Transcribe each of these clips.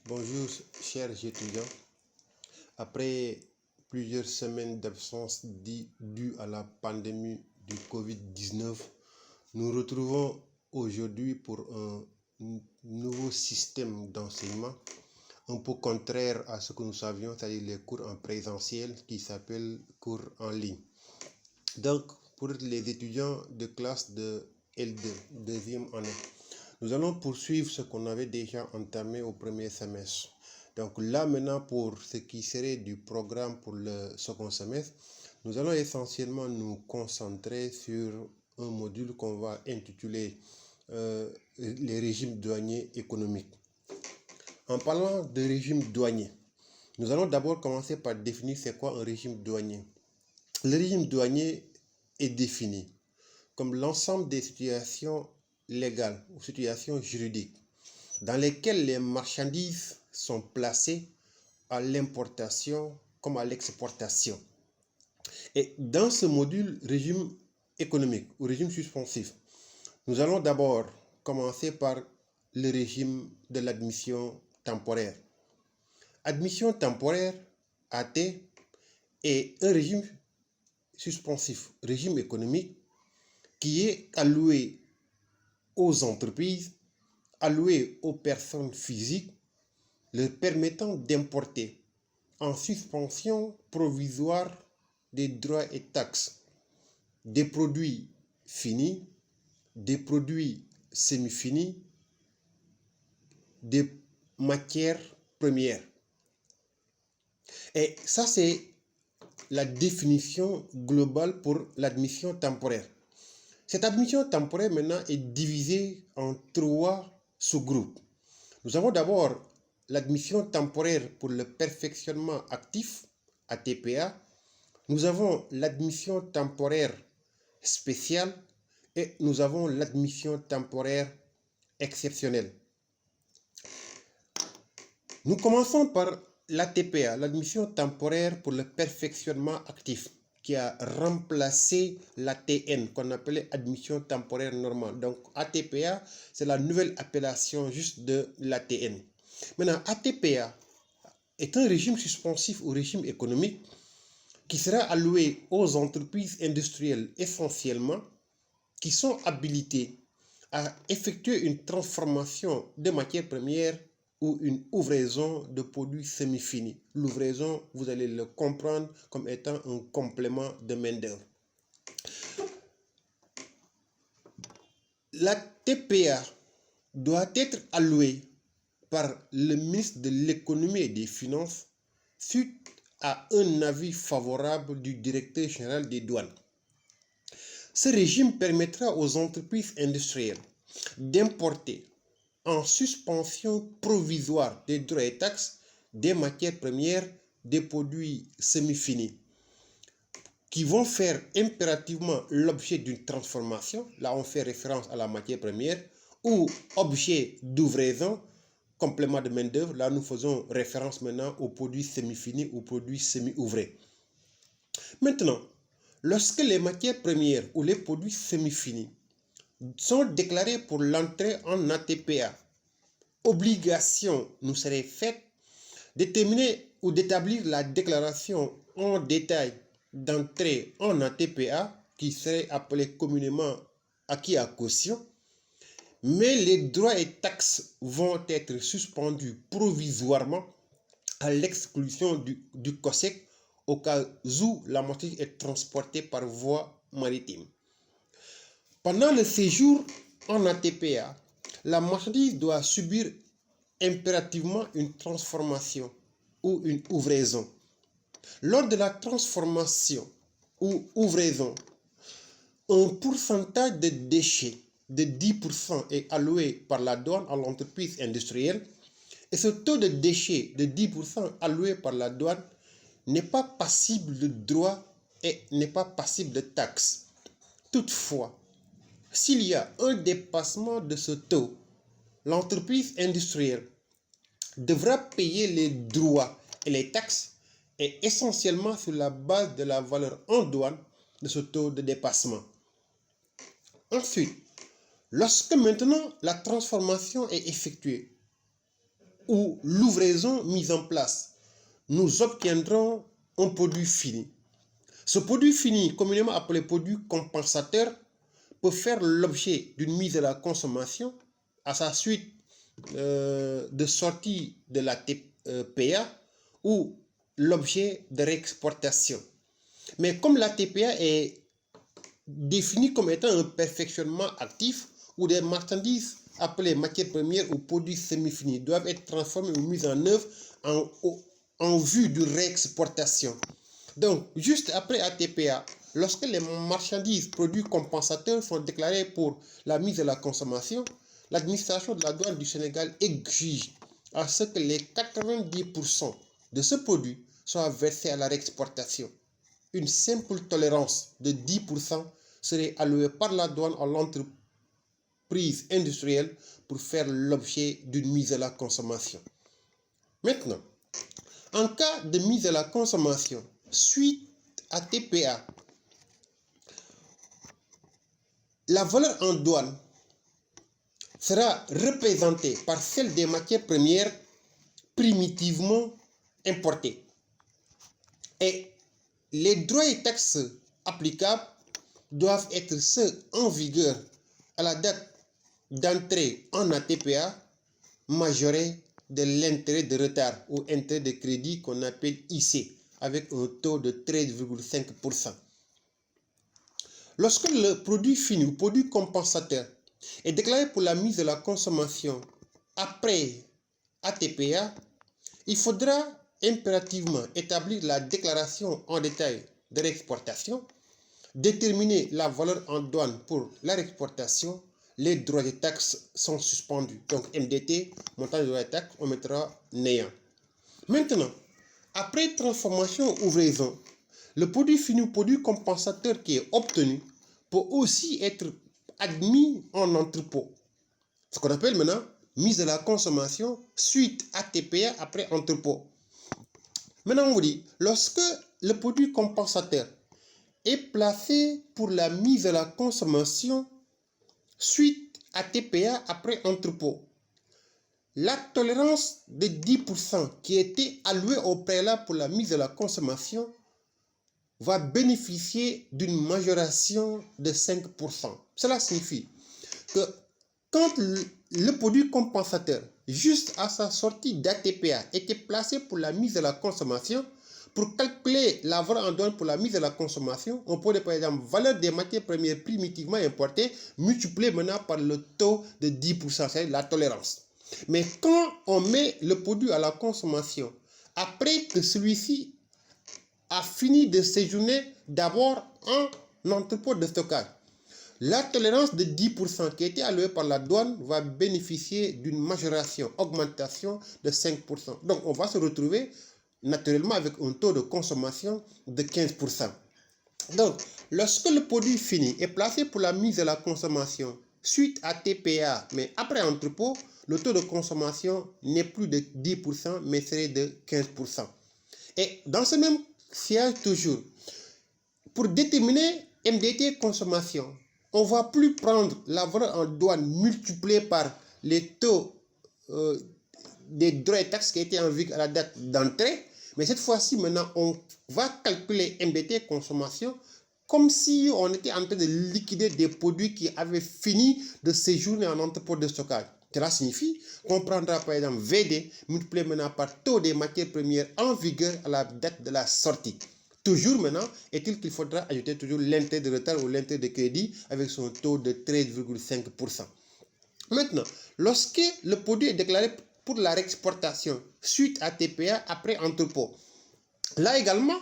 Bonjour chers étudiants. Après plusieurs semaines d'absence due à la pandémie du Covid-19, nous retrouvons aujourd'hui pour un nouveau système d'enseignement un peu contraire à ce que nous savions, c'est-à-dire les cours en présentiel qui s'appellent cours en ligne. Donc, pour les étudiants de classe de L2, deuxième année, nous allons poursuivre ce qu'on avait déjà entamé au premier semestre. Donc là maintenant, pour ce qui serait du programme pour le second semestre, nous allons essentiellement nous concentrer sur un module qu'on va intituler les régimes douaniers économiques. En parlant de régime douanier, nous allons d'abord commencer par définir c'est quoi un régime douanier. Le régime douanier est défini comme l'ensemble des situations légales ou situations juridiques dans lesquelles les marchandises sont placées à l'importation comme à l'exportation. Et dans ce module régime économique ou régime suspensif, nous allons d'abord commencer par le régime de l'admission temporaire. Admission temporaire, AT, est un régime suspensif, régime économique, qui est alloué aux entreprises, alloué aux personnes physiques, leur permettant d'importer en suspension provisoire des droits et taxes des produits finis, des produits semi-finis, des matières premières. Et ça, c'est la définition globale pour l'admission temporaire. Cette admission temporaire maintenant est divisée en 3 sous-groupes. Nous avons d'abord l'admission temporaire pour le perfectionnement actif, ATPA. Nous avons l'admission temporaire spéciale et nous avons l'admission temporaire exceptionnelle. Nous commençons par l'ATPA, l'admission temporaire pour le perfectionnement actif, qui a remplacé l'ATN, qu'on appelait admission temporaire normale. Donc ATPA, c'est la nouvelle appellation juste de l'ATN. Maintenant, ATPA est un régime suspensif ou régime économique qui sera alloué aux entreprises industrielles essentiellement qui sont habilitées à effectuer une transformation de matières premières ou une ouvraison de produits semi-finis. L'ouvraison, vous allez le comprendre comme étant un complément de main-d'œuvre. La TPA doit être allouée par le ministre de l'économie et des finances suite à un avis favorable du directeur général des douanes. Ce régime permettra aux entreprises industrielles d'importer en suspension provisoire des droits et taxes des matières premières, des produits semi-finis qui vont faire impérativement l'objet d'une transformation. Là, on fait référence à la matière première ou objet d'ouvraison, complément de main-d'œuvre. Là, nous faisons référence maintenant aux produits semi-finis ou produits semi-ouvrés. Maintenant, lorsque les matières premières ou les produits semi-finis sont déclarés pour l'entrée en ATPA, obligation nous serait faite de déterminer ou d'établir la déclaration en détail d'entrée en ATPA qui serait appelée communément acquis à caution, mais les droits et taxes vont être suspendus provisoirement à l'exclusion du COSEC au cas où la marchandise est transportée par voie maritime. Pendant le séjour en ATPA, la marchandise doit subir impérativement une transformation ou une ouvraison. Lors de la transformation ou ouvraison, un pourcentage de déchets de 10% est alloué par la douane à l'entreprise industrielle et ce taux de déchets de 10% alloué par la douane n'est pas passible de droits et n'est pas passible de taxes. Toutefois, s'il y a un dépassement de ce taux, l'entreprise industrielle devra payer les droits et les taxes et essentiellement sur la base de la valeur en douane de ce taux de dépassement. Ensuite, lorsque maintenant la transformation est effectuée, ou livraison mise en place, nous obtiendrons un produit fini. Ce produit fini, communément appelé produit compensateur, peut faire l'objet d'une mise à la consommation à sa suite de sortie de la TPA ou l'objet de réexportation. Mais comme la TPA est définie comme étant un perfectionnement actif où des marchandises appelées matières premières ou produits semi-finis doivent être transformés ou mis en œuvre en vue de réexportation. Donc, juste après ATPA, lorsque les marchandises produits compensateurs sont déclarés pour la mise à la consommation, l'administration de la douane du Sénégal exige à ce que les 90% de ce produit soient versés à la réexportation. Une simple tolérance de 10% serait allouée par la douane à l'entreprise industrielle pour faire l'objet d'une mise à la consommation. Maintenant, en cas de mise à la consommation suite à TPA, la valeur en douane sera représentée par celle des matières premières primitivement importées. Et les droits et taxes applicables doivent être ceux en vigueur à la date d'entrée en ATPA majorée de l'intérêt de retard ou intérêt de crédit qu'on appelle IC avec un taux de 13,5%. Lorsque le produit fini ou produit compensateur est déclaré pour la mise à la consommation après ATPA, il faudra impérativement établir la déclaration en détail de réexportation, déterminer la valeur en douane pour la réexportation. Les droits et taxes sont suspendus. Donc MDT, montant des droits et taxes, on mettra néant. Maintenant, après transformation ou livraison, le produit fini ou produit compensateur qui est obtenu peut aussi être admis en entrepôt. Ce qu'on appelle maintenant mise à la consommation suite à TPA après entrepôt. Maintenant, on vous dit, lorsque le produit compensateur est placé pour la mise à la consommation suite à TPA après entrepôt, la tolérance de 10% qui était allouée au préalable pour la mise à la consommation va bénéficier d'une majoration de 5%. Cela signifie que quand le produit compensateur, juste à sa sortie d'ATPA, était placé pour la mise à la consommation, pour calculer la valeur en douane pour la mise à la consommation, on peut par exemple valeur des matières premières primitivement importées multipliée maintenant par le taux de 10%, c'est la tolérance. Mais quand on met le produit à la consommation, après que celui-ci a fini de séjourner d'abord en entrepôt de stockage, la tolérance de 10% qui a été allouée par la douane va bénéficier d'une majoration, augmentation de 5%. Donc on va se retrouver naturellement avec un taux de consommation de 15%. Donc, lorsque le produit fini est placé pour la mise à la consommation suite à TPA, mais après entrepôt, le taux de consommation n'est plus de 10%, mais serait de 15%. Et dans ce même siège toujours, pour déterminer MDT consommation, on ne va plus prendre la valeur en douane multipliée par les taux des droits et taxes qui étaient en vigueur à la date d'entrée, mais cette fois-ci, maintenant, on va calculer MDT consommation comme si on était en train de liquider des produits qui avaient fini de séjourner en entrepôt de stockage. Cela signifie qu'on prendra par exemple VD multiplié maintenant par taux des matières premières en vigueur à la date de la sortie. Toujours maintenant, est-il qu'il faudra ajouter toujours l'intérêt de retard ou l'intérêt de crédit avec son taux de 13,5%. Maintenant, lorsque le produit est déclaré pour la réexportation suite à TPA après entrepôt, là également,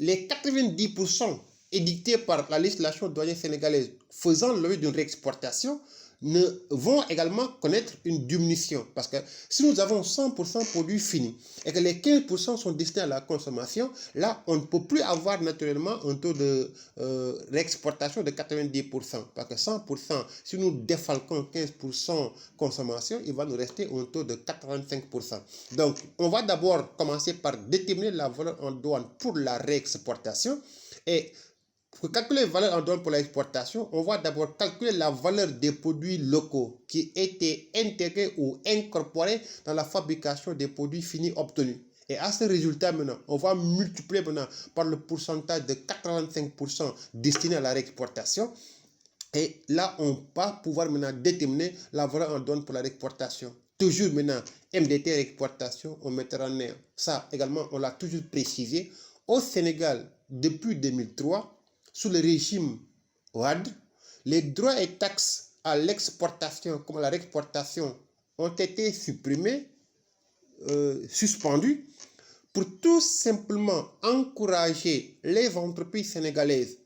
les 90% édictés par la législation douanière sénégalaise faisant l'objet d'une réexportation ne vont également connaître une diminution. Parce que si nous avons 100% produits finis et que les 15% sont destinés à la consommation, là, on ne peut plus avoir naturellement un taux de réexportation de 90%. Parce que 100%, si nous défalquons 15% consommation, il va nous rester un taux de 85%. Donc, on va d'abord commencer par déterminer la valeur en douane pour la réexportation et Pour calculer les valeurs en donne pour l'exportation, on va d'abord calculer la valeur des produits locaux qui étaient intégrés ou incorporés dans la fabrication des produits finis obtenus. Et à ce résultat, maintenant, on va multiplier maintenant par le pourcentage de 85% destiné à la réexportation. Et là, on va pouvoir maintenant déterminer la valeur en donne pour la réexportation. Toujours maintenant, MDT réexportation, on mettra en néant. Ça également, on l'a toujours précisé. Au Sénégal, depuis 2003, sous le régime OAD, les droits et taxes à l'exportation comme à la réexportation ont été supprimés, suspendus, pour tout simplement encourager les entreprises sénégalaises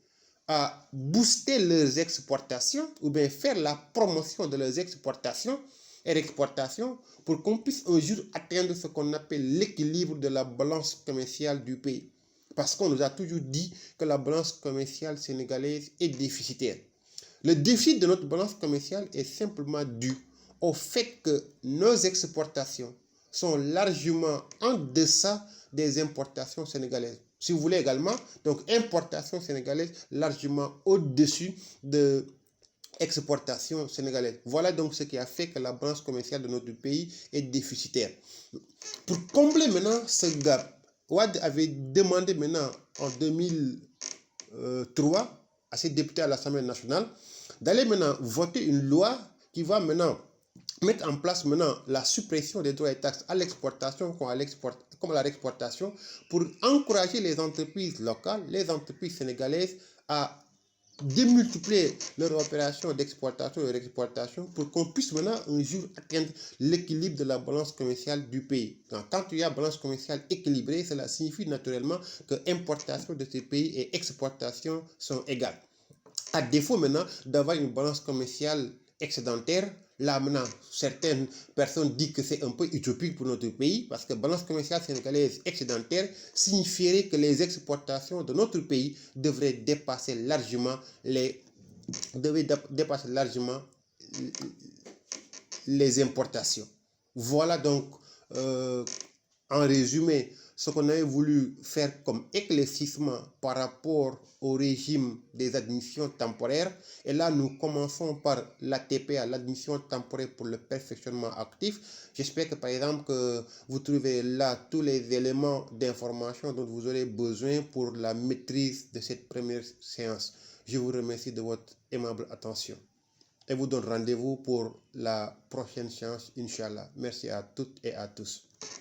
à booster leurs exportations ou bien faire la promotion de leurs exportations et exportations pour qu'on puisse un jour atteindre ce qu'on appelle l'équilibre de la balance commerciale du pays. Parce qu'on nous a toujours dit que la balance commerciale sénégalaise est déficitaire. Le déficit de notre balance commerciale est simplement dû au fait que nos exportations sont largement en deçà des importations sénégalaises. Si vous voulez également, donc importation sénégalaise largement au-dessus de exportation sénégalaise. Voilà donc ce qui a fait que la balance commerciale de notre pays est déficitaire. Pour combler maintenant ce gap, Ouad avait demandé maintenant en 2003 à ses députés à l'Assemblée nationale d'aller maintenant voter une loi qui va maintenant mettre en place maintenant la suppression des droits et taxes à l'exportation comme à la réexportation pour encourager les entreprises locales, les entreprises sénégalaises à démultiplier leurs opérations d'exportation et de réexportation pour qu'on puisse maintenant un jour atteindre l'équilibre de la balance commerciale du pays. Quand il y a balance commerciale équilibrée, cela signifie naturellement que importation de ces pays et exportation sont égales. À défaut maintenant d'avoir une balance commerciale excédentaire, là maintenant certaines personnes disent que c'est un peu utopique pour notre pays parce que balance commerciale sénégalaise excédentaire signifierait que les exportations de notre pays devraient dépasser largement les importations. Voilà donc en résumé ce qu'on avait voulu faire comme éclaircissement par rapport au régime des admissions temporaires. Et là, nous commençons par l'ATPA, l'admission temporaire pour le perfectionnement actif. J'espère que par exemple, que vous trouvez là tous les éléments d'information dont vous aurez besoin pour la maîtrise de cette première séance. Je vous remercie de votre aimable attention et vous donne rendez-vous pour la prochaine séance, Inch'Allah. Merci à toutes et à tous.